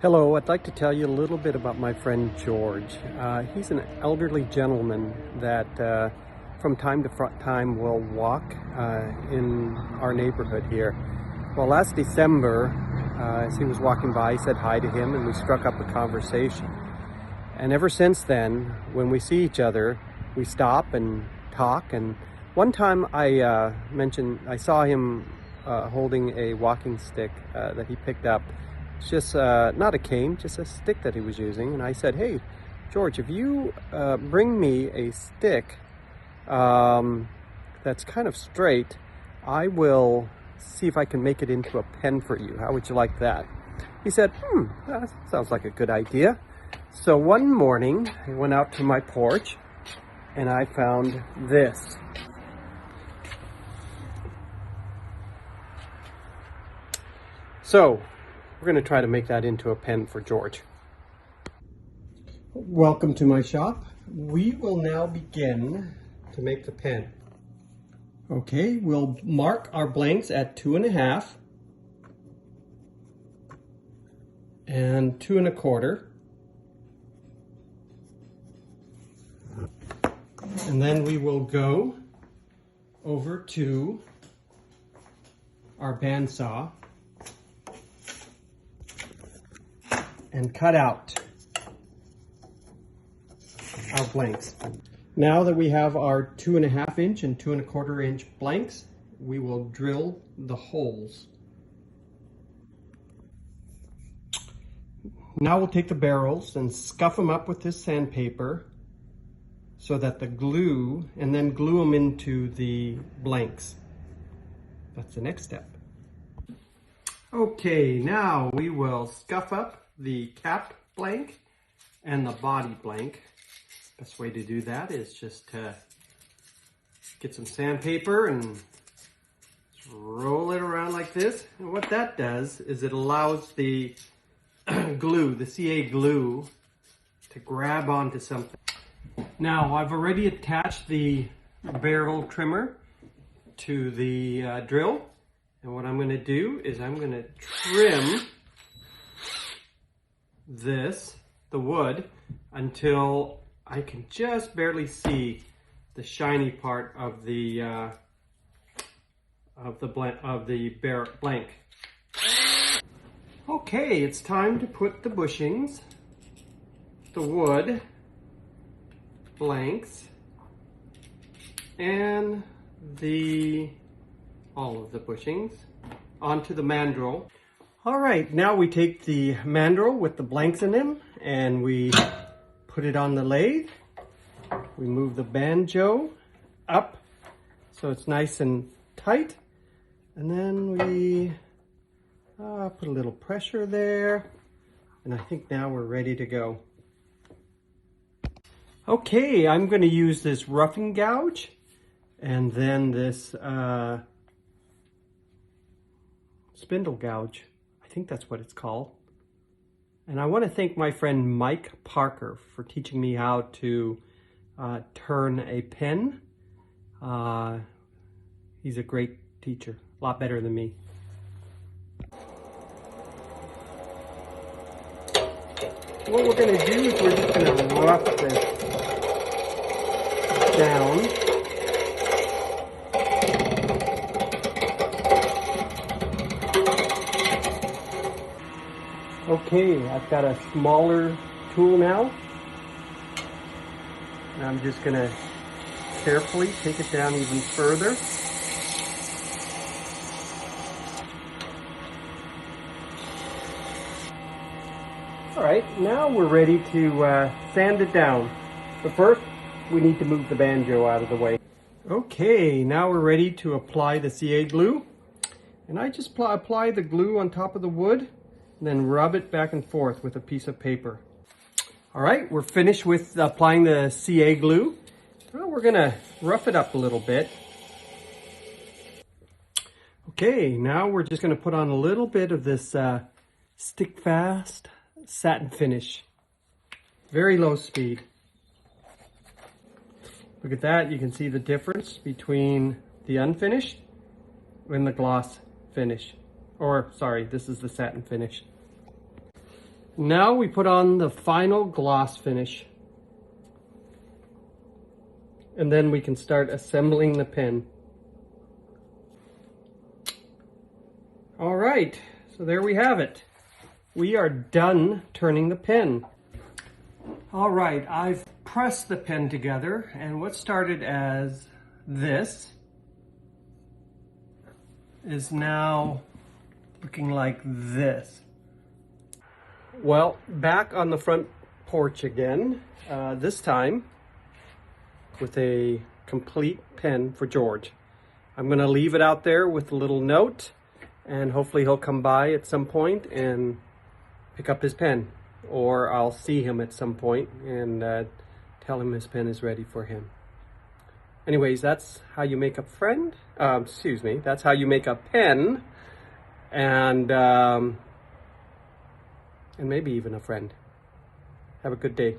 Hello, I'd like to tell you a little bit about my friend George. He's an elderly gentleman that from time to time will walk in our neighborhood here. Well, last December, as he was walking by, I said hi to him and we struck up a conversation. And ever since then, when we see each other, we stop and talk. And one time I saw him holding a walking stick that he picked up. It's just not a cane, just a stick that he was using. And I said, "Hey, George, if you bring me a stick that's kind of straight, I will see if I can make it into a pen for you. How would you like that?" He said, that sounds like a good idea. So one morning, I went out to my porch and I found this. So we're going to try to make that into a pen for George. Welcome to my shop. We will now begin to make the pen. Okay, we'll mark our blanks at 2.5 and 2 1/4. And then we will go over to our bandsaw and cut out our blanks. Now that we have our 2.5 inch and 2 1/4 inch blanks, we will drill the holes. Now we'll take the barrels and scuff them up with this sandpaper so that the glue, and then glue them into the blanks. That's the next step. Okay, now we will scuff up the cap blank and the body blank. Best way to do that is just to get some sandpaper and roll it around like this. And what that does is it allows the glue, the CA glue, to grab onto something. Now I've already attached the barrel trimmer to the drill. And what I'm going to do is I'm going to trim the wood, until I can just barely see the shiny part of the blank. Okay, it's time to put the bushings, the wood, blanks, and all of the bushings onto the mandrel. All right, now we take the mandrel with the blanks in them and we put it on the lathe. We move the banjo up so it's nice and tight. And then we put a little pressure there. And I think now we're ready to go. Okay, I'm going to use this roughing gouge and then this spindle gouge. I think that's what it's called. And I want to thank my friend Mike Parker for teaching me how to turn a pen. He's a great teacher, a lot better than me. What we're going to do is we're just going to rough this down. Okay, I've got a smaller tool now. And I'm just going to carefully take it down even further. All right, now we're ready to sand it down. But first, we need to move the banjo out of the way. Okay, now we're ready to apply the CA glue. And I just apply the glue on top of the wood, and then rub it back and forth with a piece of paper. All right, we're finished with applying the CA glue. Well, we're gonna rough it up a little bit. Okay, now we're just gonna put on a little bit of this stick fast satin finish. Very low speed. Look at that, you can see the difference between the unfinished and the gloss finish. Or, sorry, this is the satin finish. Now we put on the final gloss finish. And then we can start assembling the pen. All right, so there we have it. We are done turning the pen. All right, I've pressed the pen together, and what started as this is now looking like this. Well, back on the front porch again, this time with a complete pen for George. I'm gonna leave it out there with a little note, and hopefully he'll come by at some point and pick up his pen, or I'll see him at some point and tell him his pen is ready for him. Anyways, that's how you make a friend. That's how you make a pen, and maybe even a friend. Have a good day.